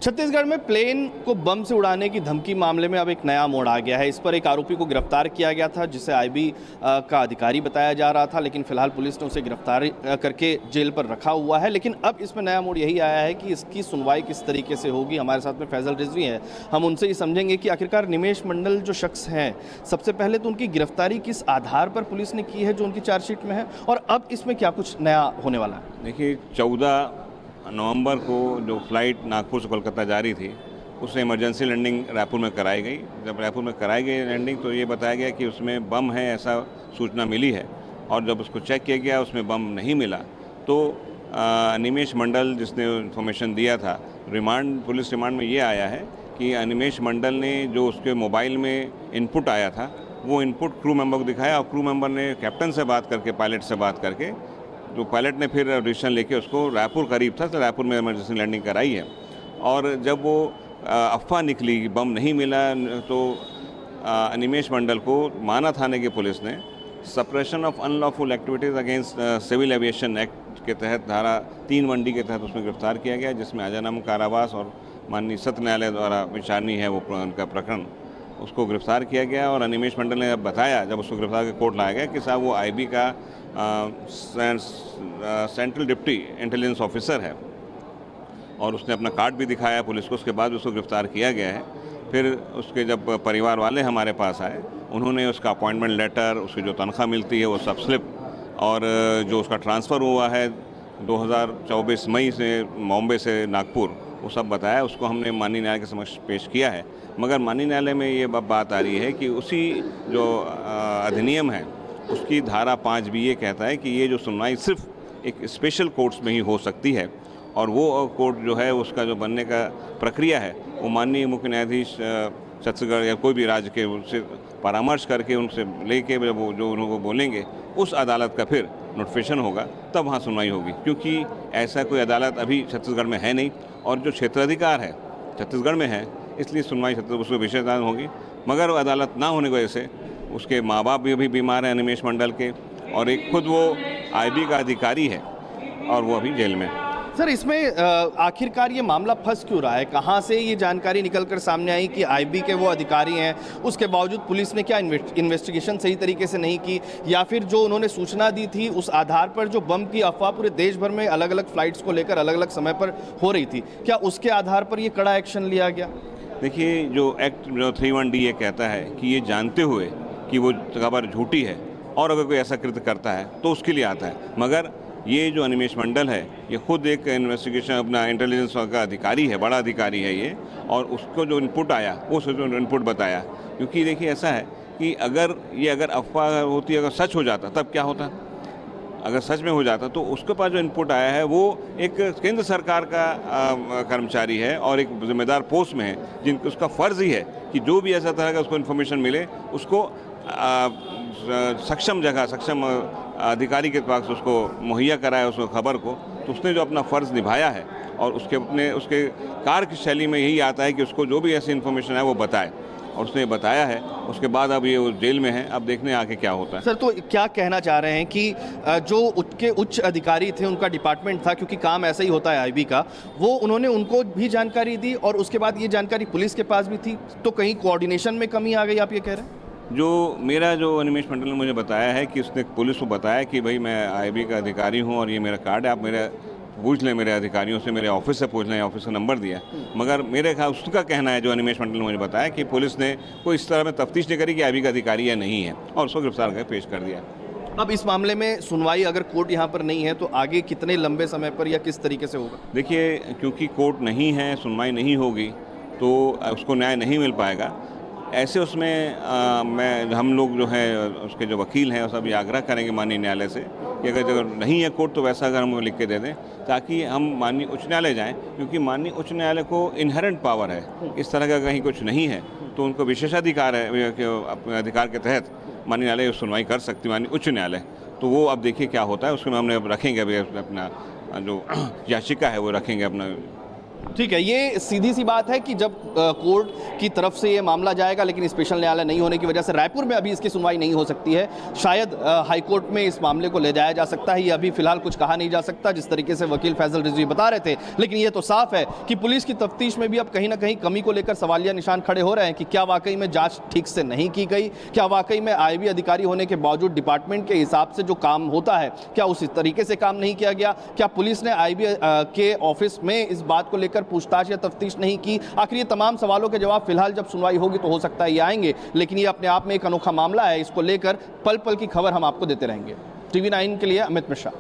छत्तीसगढ़ में प्लेन को बम से उड़ाने की धमकी मामले में अब एक नया मोड़ आ गया है। इस पर एक आरोपी को गिरफ्तार किया गया था जिसे आईबी का अधिकारी बताया जा रहा था, लेकिन फिलहाल पुलिस ने उसे गिरफ्तार करके जेल पर रखा हुआ है। लेकिन अब इसमें नया मोड़ यही आया है कि इसकी सुनवाई किस तरीके से होगी। हमारे साथ में फैजल रिजवी है, हम उनसे ही समझेंगे कि आखिरकार निमेश मंडल जो शख्स हैं, सबसे पहले तो उनकी गिरफ्तारी किस आधार पर पुलिस ने की है जो उनकी चार्जशीट में है, और अब इसमें क्या कुछ नया होने वाला है। देखिए, 14 नवंबर को जो फ़्लाइट नागपुर से कोलकाता जा रही थी, उससे इमरजेंसी लैंडिंग रायपुर में कराई गई। जब रायपुर में कराई गई लैंडिंग तो ये बताया गया कि उसमें बम है, ऐसा सूचना मिली है। और जब उसको चेक किया गया उसमें बम नहीं मिला, तो निमेश मंडल जिसने इन्फॉर्मेशन दिया था, पुलिस रिमांड में ये आया है कि निमेश मंडल ने जो उसके मोबाइल में इनपुट आया था, वो इनपुट क्रू मेंबर को दिखाया, और क्रू मेंबर ने कैप्टन से बात करके, पायलट से बात करके, जो पायलट ने फिर डिसीजन लेके उसको रायपुर करीब था तो रायपुर में इमरजेंसी लैंडिंग कराई है। और जब वो अफवाह निकली कि बम नहीं मिला, तो निमेश मंडल को माना थाने की पुलिस ने suppression of unlawful activities against civil aviation act के तहत धारा 3(1)D के तहत उसमें गिरफ्तार किया गया, जिसमें आजीवन कारावास और माननीय सत्र न्यायालय द्वारा विचारणीय है वो उनका प्रकरण, उसको गिरफ्तार किया गया। और निमेश मंडल ने बताया, जब उसको गिरफ्तार के कोर्ट लाया गया, कि साहब वो आईबी का सेंट्रल डिप्टी इंटेलिजेंस ऑफिसर है, और उसने अपना कार्ड भी दिखाया पुलिस को। उसके बाद उसको गिरफ्तार किया गया है। फिर उसके जब परिवार वाले हमारे पास आए, उन्होंने उसका अपॉइंटमेंट लेटर, उसकी जो तनख्वाह मिलती है वो सब स्लिप, और जो उसका ट्रांसफ़र हुआ है 2024 मई से बॉम्बे से नागपुर, वो सब बताया। उसको हमने माननीय न्यायालय के समक्ष पेश किया है। मगर माननीय न्यायालय में ये बात आ रही है कि उसी जो अधिनियम है उसकी धारा 5B ये कहता है कि ये जो सुनवाई सिर्फ एक स्पेशल कोर्ट्स में ही हो सकती है, और वो कोर्ट जो है उसका जो बनने का प्रक्रिया है वो माननीय मुख्य न्यायाधीश छत्तीसगढ़ या कोई भी राज्य के उनसे परामर्श करके, उनसे लेके वो जो उनको बोलेंगे, उस अदालत का फिर नोटिफिकेशन होगा, तब वहाँ सुनवाई होगी। क्योंकि ऐसा कोई अदालत अभी छत्तीसगढ़ में है नहीं, और जो क्षेत्राधिकार है छत्तीसगढ़ में है, इसलिए सुनवाई उसको विशेष अदालत होगी। मगर वो अदालत ना होने की वजह से उसके माँ बाप भी अभी बीमार हैं निमेश मंडल के, और एक खुद वो आईबी का अधिकारी है और वो अभी जेल में। सर, इसमें आखिरकार ये मामला फंस क्यों रहा है? कहाँ से ये जानकारी निकलकर सामने आई कि आईबी के वो अधिकारी हैं, उसके बावजूद पुलिस ने क्या इन्वेस्टिगेशन सही तरीके से नहीं की, या फिर जो उन्होंने सूचना दी थी उस आधार पर जो बम की अफवाह पूरे देश भर में अलग अलग फ्लाइट्स को लेकर अलग अलग समय पर हो रही थी, क्या उसके आधार पर ये कड़ा एक्शन लिया गया? देखिए, जो एक्ट जो 3(1)D ये कहता है कि ये जानते हुए कि वो खबर झूठी है, और अगर कोई ऐसा कृत्य करता है तो उसके लिए आता है। मगर ये जो निमेश मंडल है, ये खुद एक इन्वेस्टिगेशन अपना इंटेलिजेंस का अधिकारी है, बड़ा अधिकारी है ये, और उसको जो इनपुट आया वो जो इनपुट बताया। क्योंकि देखिए, ऐसा है कि अगर अफवाह होती, अगर सच हो जाता तब क्या होता? अगर सच में हो जाता तो उसके पास जो इनपुट आया है वो एक केंद्र सरकार का कर्मचारी है और एक जिम्मेदार पोस्ट में है, जिनको उसका फ़र्ज़ ही है कि जो भी ऐसा तरह का उसको इन्फॉर्मेशन मिले, उसको सक्षम अधिकारी के पास उसको मुहैया कराया उसको खबर को। तो उसने जो अपना फ़र्ज़ निभाया है, और उसके कार्य की शैली में यही आता है कि उसको जो भी ऐसी इन्फॉर्मेशन है वो बताए, और उसने बताया है। उसके बाद अब ये जेल में है, अब देखने आगे क्या होता है। सर, तो क्या कहना चाह रहे हैं कि जो उच्च अधिकारी थे, उनका डिपार्टमेंट था, क्योंकि काम ऐसा ही होता है आईबी का, वो उन्होंने उनको भी जानकारी दी और उसके बाद ये जानकारी पुलिस के पास भी थी, तो कहीं कोऑर्डिनेशन में कमी आ गई, आप ये कह रहे हैं? जो निमेश मंडल ने मुझे बताया है कि उसने पुलिस को बताया कि भाई मैं आईबी का अधिकारी हूँ और ये मेरा कार्ड है, आप मेरे पूछ लें, मेरे अधिकारियों से, मेरे ऑफिस से पूछ लें, ऑफिस का नंबर दिया। मगर मेरे ख्याल उसका कहना है, जो निमेश मंडल ने मुझे बताया, कि पुलिस ने कोई इस तरह में तफ्तीश नहीं करी कि आईबी का अधिकारी या नहीं है, और उसको गिरफ्तार करके पेश कर दिया। अब इस मामले में सुनवाई अगर कोर्ट यहाँ पर नहीं है तो आगे कितने लंबे समय पर या किस तरीके से होगा? देखिए, क्योंकि कोर्ट नहीं है, सुनवाई नहीं होगी, तो उसको न्याय नहीं मिल पाएगा। ऐसे उसमें हम लोग जो है, उसके जो वकील हैं, वो सब ये आग्रह करेंगे माननीय न्यायालय से कि अगर नहीं है कोर्ट तो वैसा अगर हम लिख के दे दें, ताकि हम माननीय उच्च न्यायालय जाएं। क्योंकि माननीय उच्च न्यायालय को इनहेरेंट पावर है, इस तरह का कहीं कुछ नहीं है, तो उनको विशेषाधिकार है कि अपने अधिकार के तहत माननीय न्यायालय सुनवाई कर सकती, माननीय उच्च न्यायालय। तो वो अब देखिए क्या होता है, उसमें हमने अब रखेंगे, अभी अपना जो याचिका है वो रखेंगे अपना ठीक है, ये सीधी सी बात है कि जब कोर्ट की तरफ से ये मामला जाएगा, लेकिन स्पेशल न्यायालय नहीं होने की वजह से रायपुर में अभी इसकी सुनवाई नहीं हो सकती है। शायद हाईकोर्ट में इस मामले को ले जाया जा सकता है, ये अभी फिलहाल कुछ कहा नहीं जा सकता, जिस तरीके से वकील फैजल रिजवी बता रहे थे। लेकिन ये तो साफ है कि पुलिस की तफ्तीश में भी अब कहीं ना कहीं कमी को लेकर सवालिया निशान खड़े हो रहे हैं कि क्या वाकई में जाँच ठीक से नहीं की गई, क्या वाकई में IB अधिकारी होने के बावजूद डिपार्टमेंट के हिसाब से जो काम होता है क्या उस तरीके से काम नहीं किया गया, क्या पुलिस ने IB के ऑफिस में इस बात को लेकर पूछताछ या तफ्तीश नहीं की। आखिर ये तमाम सवालों के जवाब फिलहाल जब सुनवाई होगी तो हो सकता है ये आएंगे, लेकिन ये अपने आप में एक अनोखा मामला है। इसको लेकर पल पल की खबर हम आपको देते रहेंगे। TV9 के लिए अमित मिश्रा।